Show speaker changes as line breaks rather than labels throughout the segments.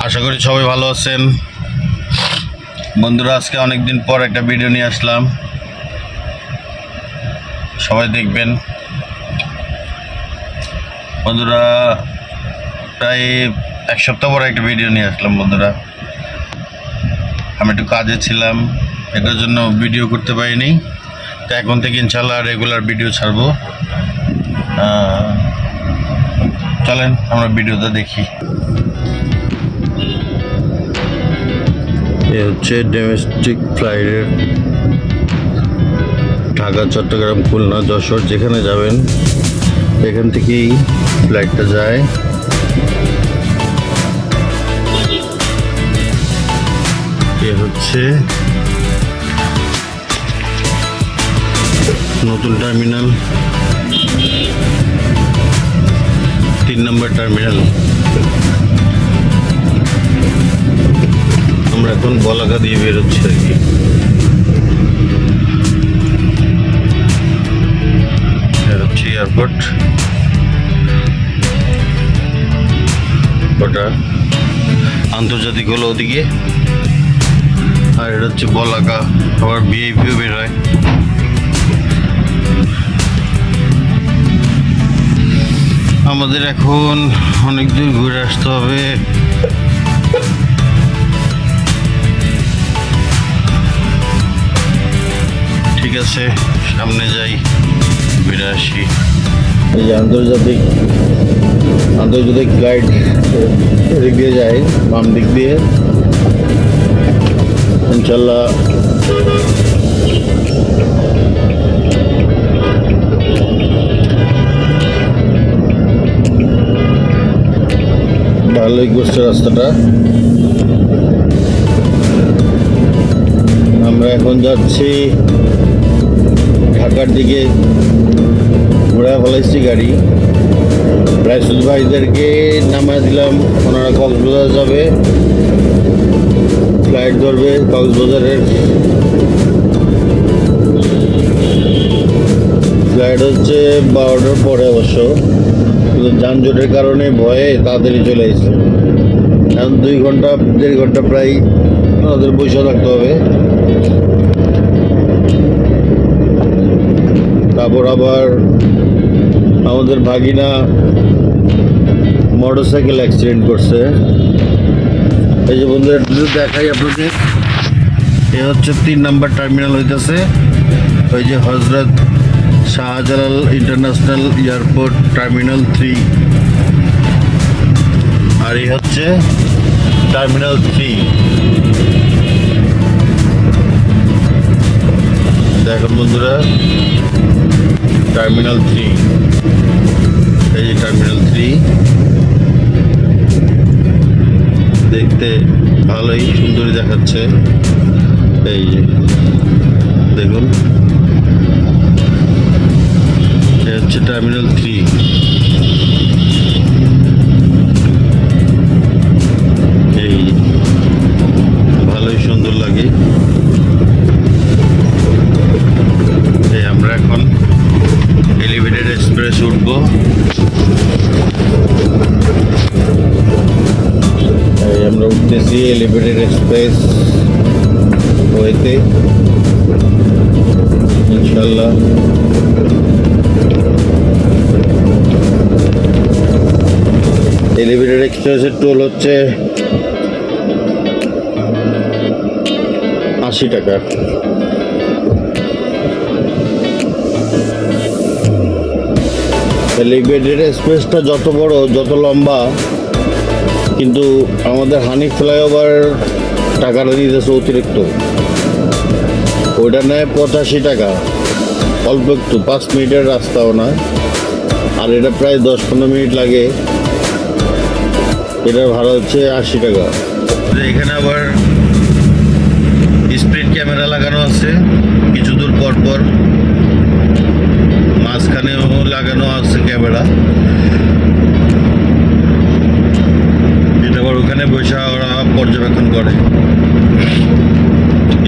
আশা করি সবাই ভালো আছেন। বন্ধুরা, আজকে অনেক দিন পর একটা ভিডিও নিয়ে আসলাম, সবাই দেখবেন। বন্ধুরা, প্রায় এক সপ্তাহ পর একটা ভিডিও নিয়ে আসলাম। বন্ধুরা, আমি একটু কাজে ছিলাম, এটার জন্য ভিডিও করতে পারিনি। তো এখন থেকে ইনশাল্লাহ রেগুলার ভিডিও ছাড়বো। চলেন আমরা ভিডিওটা দেখি। এ হচ্ছে ডোমেস্টিক ফ্লাইটের ঢাকা, চট্টগ্রাম, খুলনা, যশোর যেখানে যাবেন এখান থেকেই ফ্লাইটটা যায়। এ হচ্ছে নতুন টার্মিনাল, 3 নম্বর টার্মিনাল। আমরা এখন বলাকা দিয়ে বেরোচ্ছি আর কি। হচ্ছে এয়ারপোর্ট, ওটা আন্তর্জাতিক হলো ওদিকে, আর এটা হচ্ছে বলাকা। আবার ভিআইপিও বের হয়। আমাদের এখন অনেক দূর ঘুরে আসতে হবে। ঠিক আছে, সামনে যাই, ঘুরে আসি। এই যে আন্তর্জাতিক ফ্লাইট এদিক দিয়ে যায়, বাম দিক দিয়ে। ইনশাল্লাহ ভালোই করছে রাস্তাটা। আমরা এখন যাচ্ছি ঢাকার দিকে, ঘোরা ফেলাইছি গাড়ি। রাইসুল ভাইদেরকে নামায় দিলাম, ওনারা কক্সবাজার যাবে, ফ্লাইট ধরবে কক্সবাজারের। ফ্লাইট হচ্ছে 12টার পরে অবশ্য, কিন্তু যানজটের কারণে ভয়ে তাড়াতাড়ি চলে এসেছে। এখন 2-1.5 ঘন্টা প্রায় আমাদের বসে থাকতে হবে। তারপর আবার আমাদের ভাগিনা মোটরসাইকেল অ্যাক্সিডেন্ট করছে। এই যে বন্ধুরা, একটু দেখাই আপনাদের। এ হচ্ছে 3 নম্বর টার্মিনাল হইতেছে, ওই যে হজরত শাহজালাল ইন্টারন্যাশনাল এয়ারপোর্ট টার্মিনাল 3, আর এই হচ্ছে টার্মিনাল 3। দেখুন বন্ধুরা, টার্মিনাল 3, এই যে টার্মিনাল 3। দেখতে ভালোই সুন্দরই দেখাচ্ছে। এই যে দেখুন, এটা হচ্ছে টার্মিনাল 3। এই ভালোই সুন্দর লাগে। এই আমরা এখন এলিভেটেড এক্সপ্রেস উঠবো। আমরা উঠতেছি এলিভেটেড এক্সপ্রেস ওয়েতে, ইনশাল্লাহ। এলিভেটেড এক্সপ্রেসের টোল হচ্ছে 80 টাকা। এলিভেটেড এক্সপ্রেসটা যত বড়, যত লম্বা, কিন্তু আমাদের হানিফ ফ্লাইওভার টাকাটা দিতেছে অতিরিক্ত। ওইটা নেয় 85 টাকা, অল্প একটু, 5 মিনিটের রাস্তাও না। আর এটা প্রায় 10-15 মিনিট লাগে। এটার ভাড়া হচ্ছে 80 টাকা। এখানে আবার স্পিড ক্যামেরা লাগানো আছে কিছু দূর পর পর, মাঝখানেও লাগানো আছে ক্যামেরা। এটা আবার ওখানে বসে ওরা পর্যবেক্ষণ করে,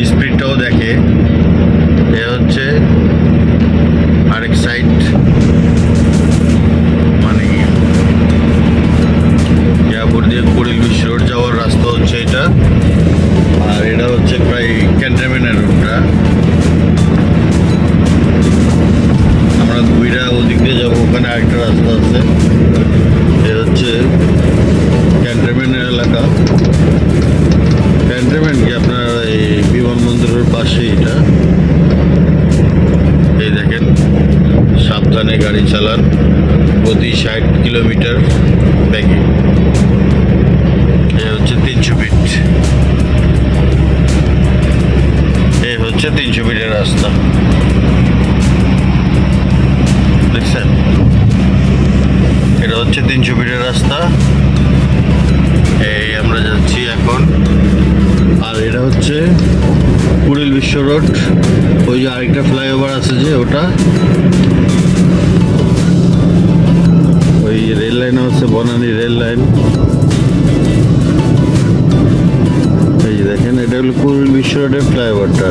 স্পিডটাও দেখে। এ হচ্ছে আরেক সাইড, মানে এয়ারপোর্ট দিয়ে কুড়িল বিশ্ব রোড যাওয়ার রাস্তা। ওখানে আরেকটা রাস্তা আছে। এ হচ্ছে ক্যান্টনমেন্টের এলাকা। ক্যান্টনমেন্ট কি আপনার এই বিমানবন্দরের পাশে এটা। এই দেখেন, সাবধানে গাড়ি চালান, প্রতি 60 কিলোমিটার ব্যাগে। এ হচ্ছে 300 ফিট। এই হচ্ছে 300 ফিটের রাস্তা, দেখছেন? এটা হচ্ছে 300 ফিটের রাস্তা। এই আমরা যাচ্ছি এখন। আর এটা হচ্ছে কুড়িল বিশ্ব রোড। ওই যে আরেকটা ফ্লাইওভার আছে যে ওটা, ওই রেল লাইন হচ্ছে বনানী রেল লাইন। এই যে দেখেন, এটা হলো কুড়িল বিশ্ব রোডের ফ্লাইওভারটা।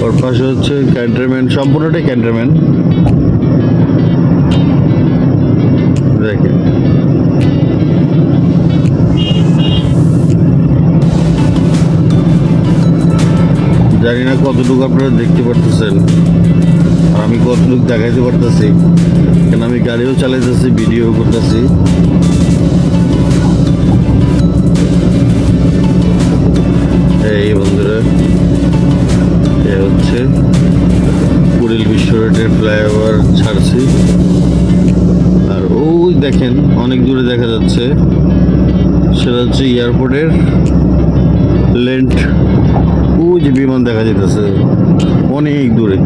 ওর পাশে হচ্ছে ক্যান্টনমেন্ট, সম্পূর্ণটাই ক্যান্টনমেন্ট। দেখেন, জানি না কতটুকু আপনারা দেখতে পারতেছেন আর আমি কতটুকু দেখাইতে পারতেছি, কেন আমি গাড়িও চালাইতেছি, ভিডিও করতেছি। এই বন্ধুরা, এ হচ্ছে কুড়িল বিশ্ব রোডের ফ্লাইওভার ছাড়ছি। আর ওই দেখেন অনেক দূরে দেখা যাচ্ছে, সেটা হচ্ছে এয়ারপোর্টের লেন্ট। ওই যে বিমান দেখা যেতেছে অনেক দূরে।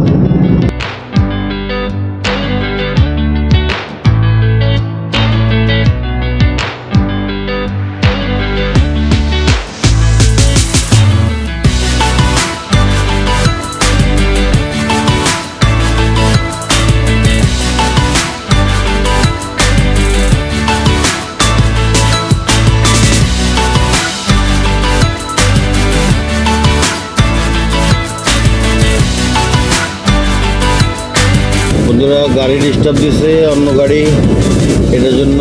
বন্ধুরা, গাড়ি ডিস্টার্ব দিছে অন্য গাড়ি, এটার জন্য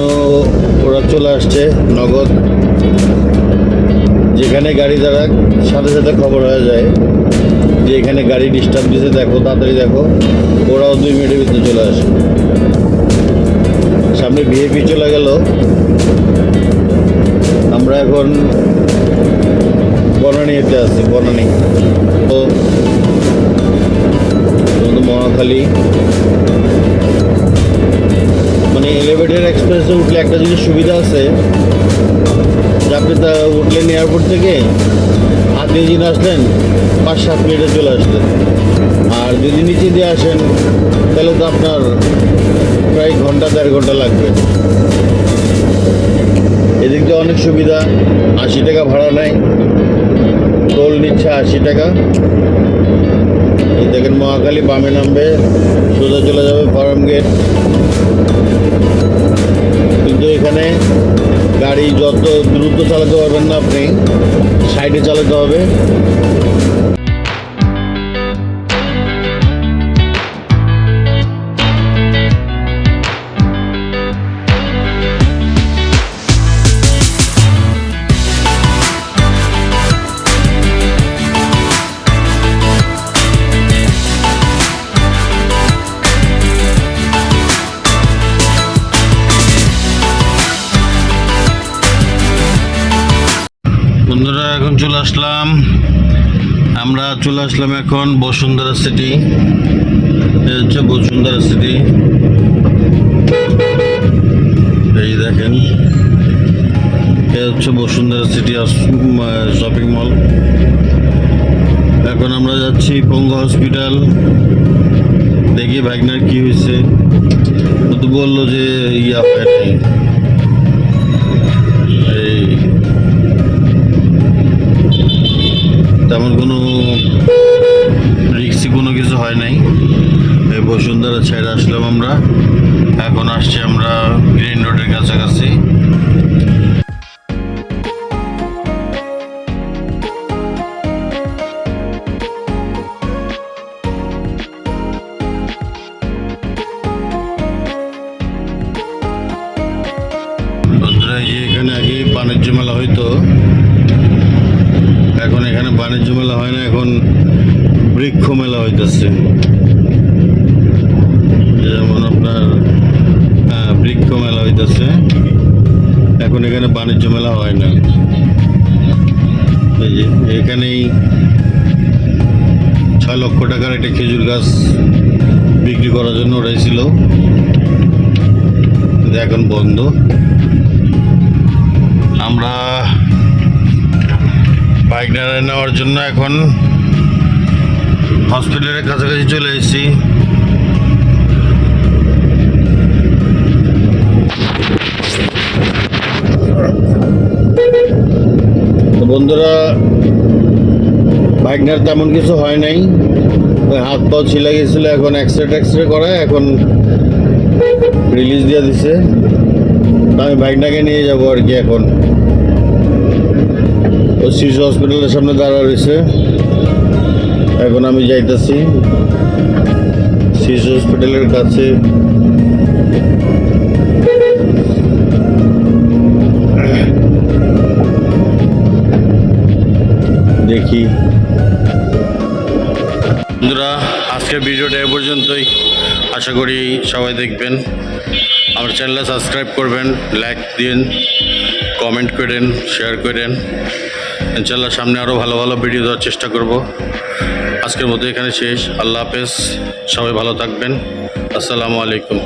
ওরা চলে আসছে নগদ। যেখানে গাড়ি দাঁড়াক সাথে সাথে খবর হয়ে যায় যে এখানে গাড়ি ডিস্টার্ব দিছে, দেখো তাড়াতাড়ি দেখো। ওরাও 2 মিনিটের ভিতরে চলে আসে। সামনে ভিআইপি চলে গেল। আমরা এখন বনানীতে আছি, বনানী তো মহাখালী। মানে এলিভেটেড এক্সপ্রেসে উঠলে একটা জিনিস সুবিধা আছে যে আপনি তা উঠলেন এয়ারপোর্ট থেকে, হাতে দিন আসলেন, 5-7 মিনিটে চলে আসলেন। আর যদি নিচে দিয়ে আসেন তাহলে তো আপনার প্রায় 1-1.5 ঘন্টা লাগবে। এদিক দিয়ে অনেক সুবিধা, 80 টাকা ভাড়া নেয়, টোল নিচ্ছে 80 টাকা। এই দেখেন মহাখালী, বামে নামবে, সোজা চলে যাবে ফার্ম গেট। কিন্তু এখানে গাড়ি যত দ্রুত চালাতে পারবেন না আপনি, সাইডে চালাতে হবে। বন্ধুরা, এখন চলে আসলাম, আমরা চলে আসলাম এখন বসুন্ধরা সিটি। এই হচ্ছে বসুন্ধরা সিটি। এই দেখেন, এই হচ্ছে বসুন্ধরা সিটি শপিং মল। এখন আমরা যাচ্ছি পঙ্গু হসপিটাল। দেখি ভাগনার কি হয়েছে, তো বললো যে ইয়া হয় নাই, এই তেমন কোনো রিক্সি কোনো কিছু হয় নাই। এই বসুন্ধরা ছেড়ে আসলাম আমরা, এখন আসছি আমরা গ্রিন রোডের কাছাকাছি। বন্ধুরা, এই যে এখানে আগে বাণিজ্য মেলা হইতো, এখন এখানে বাণিজ্য মেলা হয় না, এখন বৃক্ষ মেলা হইতেছে। যেমন আপনার হইতেছে। এখন এখানে বাণিজ্য মেলা হয় না। এই যে এখানেই 6 লক্ষ টাকার একটা খেজুর গাছ বিক্রি করার জন্য উঠাইছিল, কিন্তু এখন বন্ধ। আমরা বাইক নেওয়ার জন্য এখন হসপিটালের কাছাকাছি চলে এসেছি। তো বন্ধুরা, বাইক নেওয়ার তেমন কিছু হয় নাই, ওই হাত পাও ছিলে গেছিল, এখন এক্সরে করায় এখন রিলিজ দিয়ে দিছে। আমি বাইকটাকে নিয়ে যাবো আর কি। এখন ও শিশু হসপিটালের সামনে দাঁড়া রয়েছে, এখন আমি যাইতেছি শিশু হসপিটালের কাছে। দেখি বন্ধুরা, আজকের ভিডিওটা এ পর্যন্তই। আশা করি সবাই দেখবেন, আমার চ্যানেলে সাবস্ক্রাইব করবেন, লাইক দিন, কমেন্ট করেন, শেয়ার করেন। ইনশাল্লাহ সামনে আরও ভালো ভালো ভিডিও দেওয়ার চেষ্টা করব। আজকের মতো এখানে শেষ। আল্লাহ হাফেজ, সবাই ভালো থাকবেন। আসসালামু আলাইকুম।